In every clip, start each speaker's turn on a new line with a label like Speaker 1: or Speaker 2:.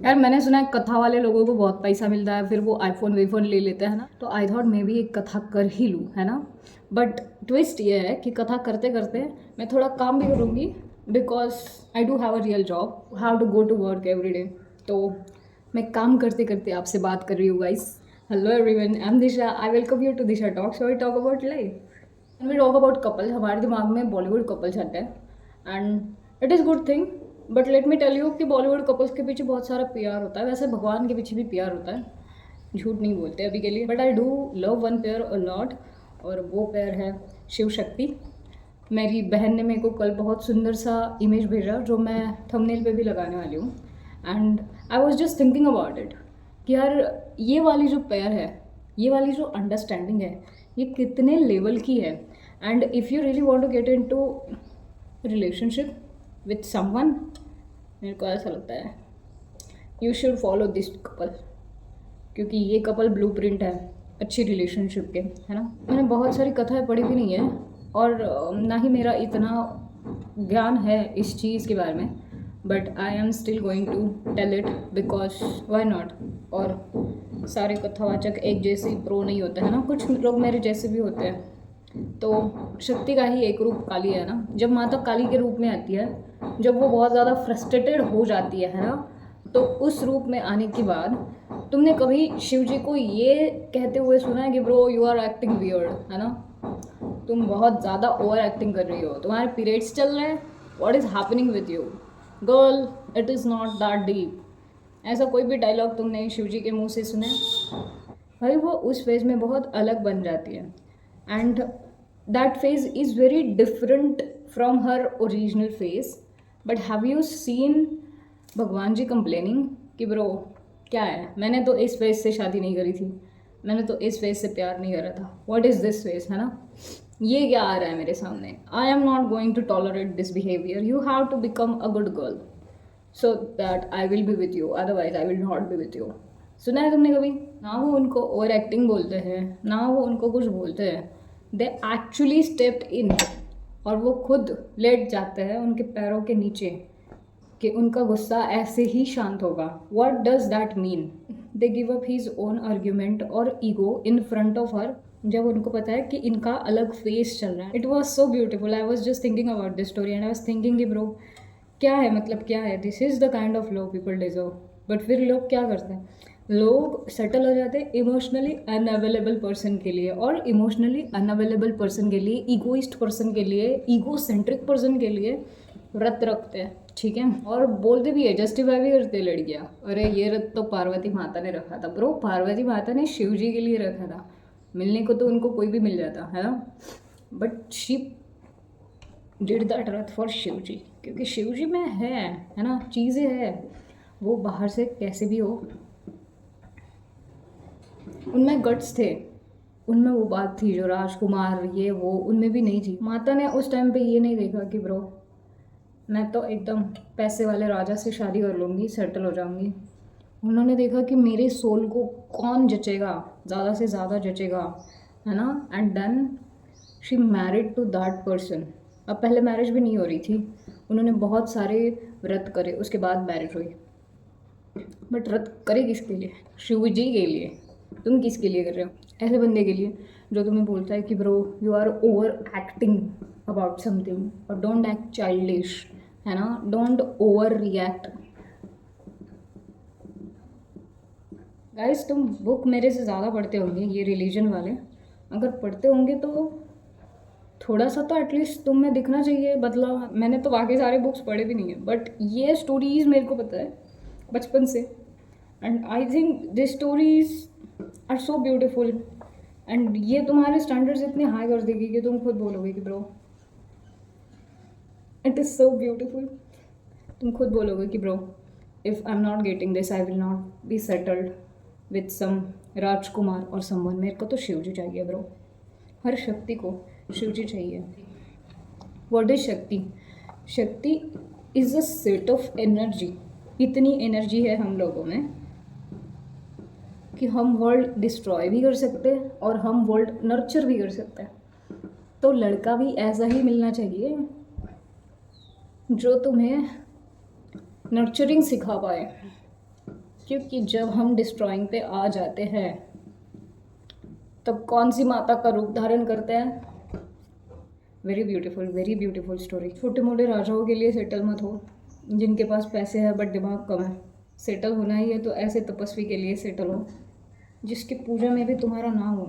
Speaker 1: यार मैंने सुना है कथा वाले लोगों को बहुत पैसा मिलता है, फिर वो आईफोन वाईफोन ले लेते हैं ना, तो आई थॉट मैं भी एक कथा कर ही लूँ, है ना। बट ट्विस्ट ये है कि कथा करते करते मैं थोड़ा काम भी करूँगी, because I do have a real job, have to go to work every day. तो मैं काम करते करते आपसे बात कर रही हूँ guys. Hello everyone, I am Disha, I welcome you to Disha talk, so we talk about life and we talk about couple. हमारे दिमाग में बॉलीवुड कपल्स आते हैं and it is good thing, but let me tell you कि Bollywood couples के पीछे बहुत सारा प्यार होता है। वैसे भगवान के पीछे भी प्यार होता है, झूठ नहीं बोलते अभी के लिए, but I do love one pair a lot, और वो पेयर है शिव शक्ति। मेरी बहन ने मेरे को कल बहुत सुंदर सा इमेज भेजा जो मैं थंबनेल पे भी लगाने वाली हूँ, and I was just thinking about it कि यार ये वाली जो पेयर है, ये वाली जो अंडरस्टैंडिंग है, ये कितने लेवल की है। And if you really want to get in to relationship with someone, मेरे को ऐसा लगता है you should follow this couple, क्योंकि ये कपल ब्लूप्रिंट है अच्छी रिलेशनशिप के, है ना। मैंने बहुत सारी कथाएं पढ़ी भी नहीं है, और ना ही मेरा इतना ज्ञान है इस चीज़ के बारे में, but I am still going to tell it because why not. और सारे कथावाचक एक जैसे प्रो नहीं होते हैं ना, कुछ लोग मेरे जैसे भी होते हैं। तो शक्ति का ही एक रूप काली है ना। जब माता काली के रूप में आती है, जब वो बहुत ज़्यादा फ्रस्ट्रेटेड हो जाती है ना, तो उस रूप में आने के बाद तुमने कभी शिव जी को ये कहते हुए सुना है कि bro you are acting weird, है ना, तुम बहुत ज़्यादा ओवर एक्टिंग कर रही हो, तुम्हारे पीरियड्स चल रहे हैं, what is happening with you girl, it is not that deep. ऐसा कोई भी डायलॉग तुमने शिव जी के मुँह से सुने? भाई वो उस फेज़ में बहुत अलग बन जाती है, and that phase is very different from her original phase. But have you seen भगवान जी कंप्लेनिंग कि ब्रो क्या है, मैंने तो इस फेज़ से शादी नहीं करी थी, मैंने तो इस फेज़ से प्यार नहीं करा था, व्हाट इज़ दिस फेज़, है ना। ये क्या आ रहा है मेरे सामने, I am not going to tolerate this behaviour, you have to become a good girl so that I will be with you, otherwise I will not be with you. सुना है तुमने कभी? ना वो उनको ओवर एक्टिंग बोलते हैं, ना वो उनको कुछ बोलते हैं, दे एक्चुअली स्टेप्ड इन, और वो खुद लेट जाते हैं उनके पैरों के नीचे कि उनका गुस्सा ऐसे ही शांत होगा। What does that mean? They give up his own argument और ego in front of her, जब उनको पता है कि इनका अलग फेस चल रहा है। It was so beautiful, I was just thinking about this story and I was thinking कि ब्रो क्या है, मतलब क्या है, this is the kind of love people deserve. But फिर लोग क्या करते हैं, लोग सेटल हो जाते हैं इमोशनली अनअवेलेबल पर्सन के लिए, और इमोशनली अनअवेलेबल पर्सन के लिए, ईगोइस्ट पर्सन के लिए, ईगो सेंट्रिक पर्सन के लिए व्रत रखते हैं, ठीक है, और बोलते भी है, जस्टिफाई भी करते हैं लड़कियाँ, अरे ये व्रत तो पार्वती माता ने रखा था। ब्रो पार्वती माता ने शिव जी के लिए रखा था, मिलने को तो उनको कोई भी मिल जाता है ना, बट शिव डिड दैट व्रत फॉर शिव जी, क्योंकि शिव जी में है ना, चीज़ें है, वो बाहर से कैसे भी हो, उनमें गट्स थे, उनमें वो बात थी जो राजकुमार ये वो उनमें भी नहीं थी। माता ने उस टाइम पे ये नहीं देखा कि ब्रो मैं तो एकदम पैसे वाले राजा से शादी कर लूँगी, सेटल हो जाऊँगी। उन्होंने देखा कि मेरे सोल को कौन जचेगा, ज़्यादा से ज़्यादा जचेगा, है ना, and then she married to that person. अब पहले मैरिज भी नहीं हो रही थी, उन्होंने बहुत सारे व्रत करे, उसके बाद मैरिज हुई। बट व्रत करे किसके लिए? शिव जी के लिए। तुम किसके लिए कर रहे हो? ऐसे बंदे के लिए जो तुम्हें बोलता है कि bro you are over acting about something, और डोंट एक्ट चाइल्डिश, है ना, डोंट ओवर रिएक्ट। गाइस तुम बुक मेरे से ज़्यादा पढ़ते होंगे, ये रिलीजन वाले, अगर पढ़ते होंगे तो थोड़ा सा तो एटलीस्ट तुम में दिखना चाहिए बदलाव। मैंने तो बाकी सारे बुक्स पढ़े भी नहीं है, बट ये स्टोरीज़ मेरे को पता है बचपन से, and I think this stories are so beautiful, एंड ये तुम्हारे स्टैंडर्ड्स इतने हाई कर देगी कि तुम खुद बोलोगे कि bro it is so beautiful. तुम खुद बोलोगे कि bro if I am not getting this I will not be settled with some Rajkumar और समवन। मेरे को तो शिव जी चाहिए ब्रो, हर शक्ति को शिव जी चाहिए। व्हाट इज शक्ति? शक्ति is a set of energy. इतनी एनर्जी है हम लोगों में कि हम वर्ल्ड डिस्ट्रॉय भी कर सकते हैं और हम वर्ल्ड नर्चर भी कर सकते हैं। तो लड़का भी ऐसा ही मिलना चाहिए जो तुम्हें नर्चरिंग सिखा पाए, क्योंकि जब हम डिस्ट्रॉइंग पे आ जाते हैं तब कौन सी माता का रूप धारण करते हैं। Very beautiful story. छोटे मोटे राजाओं के लिए सेटल मत हो, जिनके पास पैसे है बट दिमाग कम है। सेटल होना ही है तो ऐसे तपस्वी के लिए सेटल हो जिसकी पूजा में भी तुम्हारा नाम हो।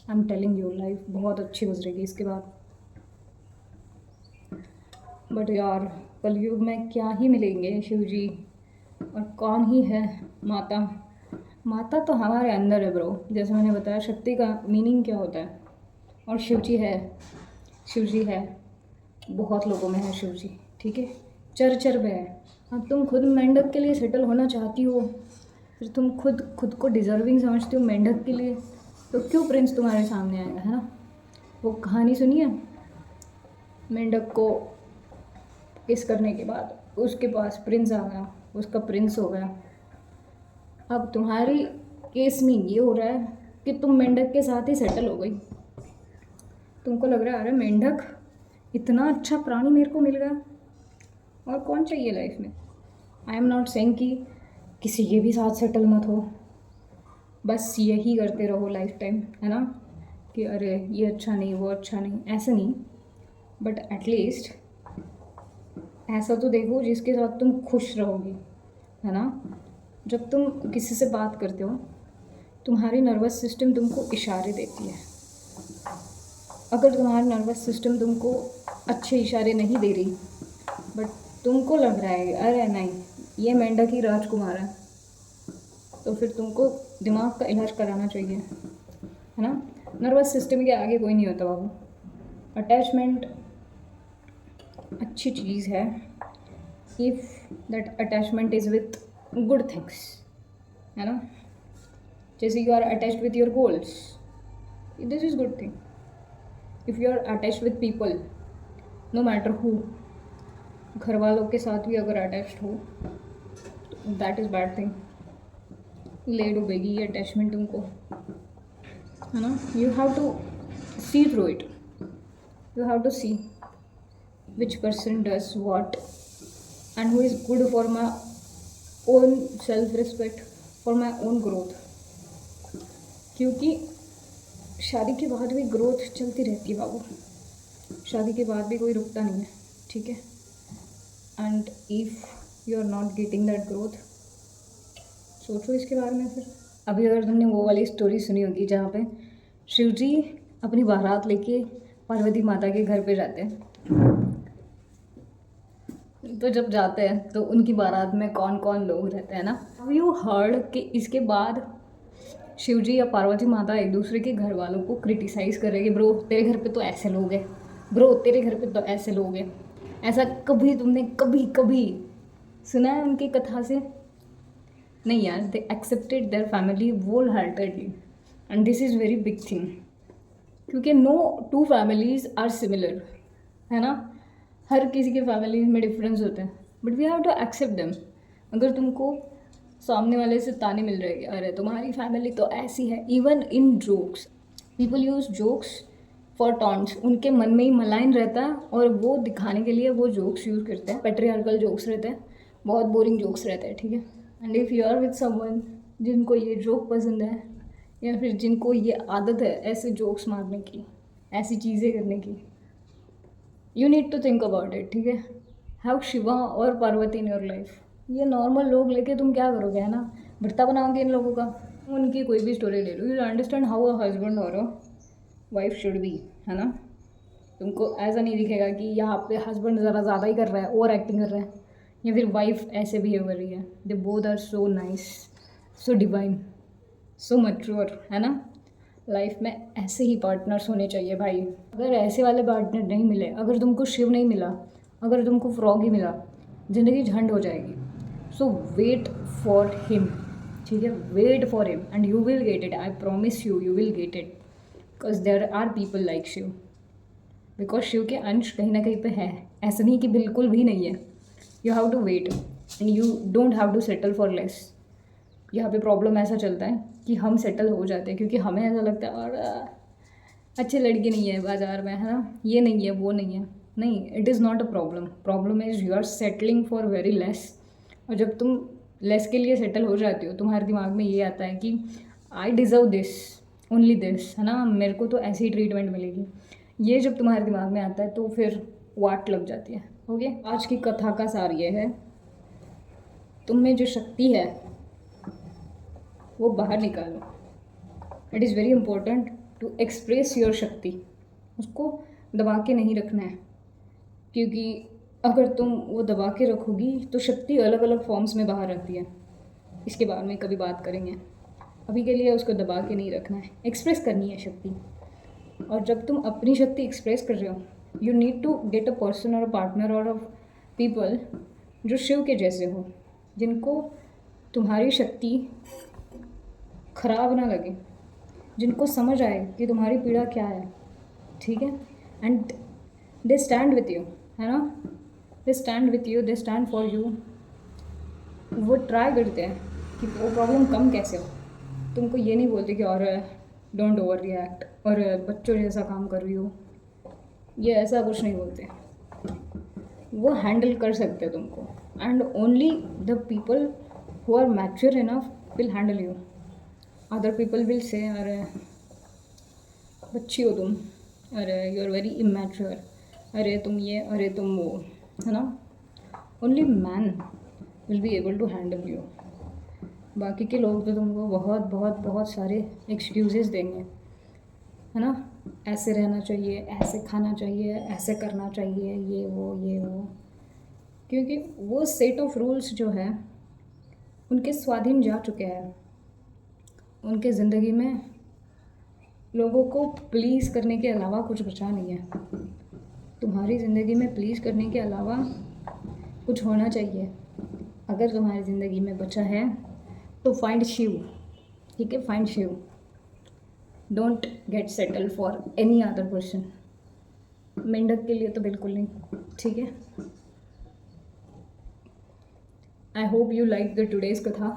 Speaker 1: I am telling you, life बहुत अच्छी गुजरेगी इसके बाद। बट यार, कलयुग में क्या ही मिलेंगे शिव जी, और कौन ही है माता। माता तो हमारे अंदर है ब्रो। जैसे मैंने बताया, शक्ति का मीनिंग क्या होता है। और शिव जी है, शिव जी है, बहुत लोगों में है शिव जी, ठीक है, चर चर में है। अब तुम खुद मेंढक के लिए सेटल होना चाहती हो, फिर तुम खुद को डिज़र्विंग समझती हो मेंढक के लिए, तो क्यों प्रिंस तुम्हारे सामने आएगा, है ना। वो कहानी सुनिए, मेंढक को किस करने के बाद उसके पास प्रिंस आ गया, उसका प्रिंस हो गया। अब तुम्हारी केस में ये हो रहा है कि तुम मेंढक के साथ ही सेटल हो गई। तुमको लग रहा है अरे मेंढक इतना अच्छा प्राणी मेरे को मिल गया, और कौन चाहिए लाइफ में। आई एम नॉट सेइंग कि किसी के भी साथ सेटल मत हो, बस यही करते रहो लाइफ टाइम, है ना, कि अरे ये अच्छा नहीं, वो अच्छा नहीं, ऐसे नहीं। बट एटलीस्ट ऐसा तो देखो जिसके साथ तुम खुश रहोगी, है ना। जब तुम किसी से बात करते हो, तुम्हारी नर्वस सिस्टम तुमको इशारे देती है। अगर तुम्हारा नर्वस सिस्टम तुमको अच्छे इशारे नहीं दे रही, बट तुमको लग रहा है अरे नहीं ये मेंढक ही राजकुमार है, तो फिर तुमको दिमाग का इलाज कराना चाहिए, है ना। नर्वस सिस्टम के आगे कोई नहीं होता बाबू। अटैचमेंट अच्छी चीज़ है if that attachment is with good things, है ना। जैसे you are attached with your goals, this is good thing. If you are attached with people, no matter who, घर वालों के साथ भी अगर अटैच्ड हो तो दैट इज़ बैड थिंग। ले डूबेगी ये अटैचमेंट तुमको, है ना। You have to see through it, you have to see which person does what and who is good for my own self respect, for my own growth। क्योंकि शादी के बाद भी ग्रोथ चलती रहती है बाबू, शादी के बाद भी कोई रुकता नहीं है, ठीक है। And if you are not getting that growth, सोचो इसके बारे में। फिर अभी अगर तुमने वो वाली स्टोरी सुनी होगी जहाँ पे शिव जी अपनी बारात लेके पार्वती माता के घर पे जाते हैं, तो जब जाते हैं तो उनकी बारात में कौन कौन लोग रहते हैं ना। अब यू हर्ड कि इसके बाद शिव जी या पार्वती माता एक दूसरे के घर वालों को क्रिटिसाइज़ करेंगे, ब्रो तेरे घर पे तो ऐसे लोग हैं, ब्रो तेरे घर पे तो ऐसे लोग हैं। ऐसा कभी तुमने कभी सुना है उनकी कथा से? नहीं यार, they accepted their family wholeheartedly, and this is very big thing. क्योंकि no two families are similar, है ना। हर किसी के फैमिलीज में डिफरेंस होते हैं, but we have to accept them. अगर तुमको सामने वाले से ताने मिल रहे हैं अरे तुम्हारी फैमिली तो ऐसी है, even in jokes, people use jokes for taunts. उनके मन में ही मलाइन रहता है और वो दिखाने के लिए वो जोक्स यूज़ करते हैं। पेट्रियार्कल जोक्स रहते हैं, बहुत बोरिंग जोक्स रहते हैं, ठीक है। And if you are with someone जिनको ये जोक पसंद है, या फिर जिनको ये आदत है ऐसे जोक्स मारने की, ऐसी चीज़ें करने की, you need to think about it, ठीक है। हैव शिवा और पार्वती इन योर लाइफ। ये नॉर्मल लोग लेके तुम क्या करोगे, है ना, भरता बनाओगे इन लोगों का। उनकी कोई भी स्टोरी ले लो, you understand how a husband और अ वाइफ शुड बी, है ना। तुमको ऐसा नहीं दिखेगा कि यहाँ पे हस्बैंड ज़रा ज़्यादा ही कर रहा है, ओवर एक्टिंग कर रहा है, या फिर वाइफ ऐसे बिहेव कर रही है। They both are so nice, so divine, so mature, है ना। लाइफ में ऐसे ही पार्टनर्स होने चाहिए भाई। अगर ऐसे वाले पार्टनर नहीं मिले, अगर तुमको शिव नहीं मिला, अगर तुमको फ्रॉग ही मिला, ज़िंदगी झंड हो जाएगी। सो वेट फॉर हिम, ठीक है, wait for him and you will get it. I promise you, you will get it, because there are people like Shiv. Because Shiv के अंश कहीं ना कहीं पे है, ऐसा नहीं कि बिल्कुल भी नहीं है। You have to wait and you don't have to settle for less. यहाँ पे प्रॉब्लम ऐसा चलता है कि हम सेटल हो जाते हैं क्योंकि हमें ऐसा लगता है और अच्छे लड़के नहीं है बाज़ार में, है ना, ये नहीं है वो नहीं है। नहीं, it is not a problem. Problem is you are settling for very less. और जब तुम लेस के लिए सेटल हो जाती हो, तुम्हारे दिमाग में ये आता है कि I deserve this, only this, है ना, मेरे को तो ऐसी ट्रीटमेंट मिलेगी। ये जब तुम्हारे दिमाग में आता है तो फिर वाट लग जाती है। ओके, आज की कथा का सार ये है, तुम में जो शक्ति है वो बाहर निकालो। It is very important to express your shakti, उसको दबा के नहीं रखना है, क्योंकि अगर तुम वो दबा के रखोगी तो शक्ति अलग अलग फॉर्म्स में बाहर आती है। इसके बारे में कभी बात करेंगे, अभी के लिए उसको दबा के नहीं रखना है, एक्सप्रेस करनी है शक्ति। और जब तुम अपनी शक्ति एक्सप्रेस कर रहे हो, you need to get a person और अ पार्टनर और अ पीपल जो शिव के जैसे हो, जिनको तुम्हारी शक्ति खराब ना लगे, जिनको समझ आए कि तुम्हारी पीड़ा क्या है, ठीक है, and they stand with you, है ना, they stand with you, they stand for you. वो ट्राई करते हैं कि वो प्रॉब्लम कम कैसे हो। तुमको ये नहीं बोलते कि और डोंट ओवर रिएक्ट और बच्चों जैसा काम कर रही हो, ये ऐसा कुछ नहीं बोलते। वो हैंडल कर सकते हैं तुमको, and only the people who are mature enough will handle you. Other people will say अरे बच्ची हो तुम, अरे यू आर वेरी इमैच्योर, अरे तुम ये, अरे तुम वो, है ना। Only man will be able to handle you. बाकी के लोग तो तुमको बहुत बहुत बहुत सारे एक्सक्यूजेस देंगे, है ना, ऐसे रहना चाहिए, ऐसे खाना चाहिए, ऐसे करना चाहिए, ये वो, क्योंकि वो सेट ऑफ रूल्स जो है उनके स्वाधीन जा चुके हैं। उनके ज़िंदगी में लोगों को प्लीज़ करने के अलावा कुछ बचा नहीं है। तुम्हारी ज़िंदगी में प्लीज़ करने के अलावा कुछ होना चाहिए। अगर तुम्हारी ज़िंदगी में बचा है तो फाइंड शिव, ठीक है, find Shiv. Don't get settle for any other person. मेंढक के लिए तो बिल्कुल नहीं, ठीक है। I hope you like the today's कथा।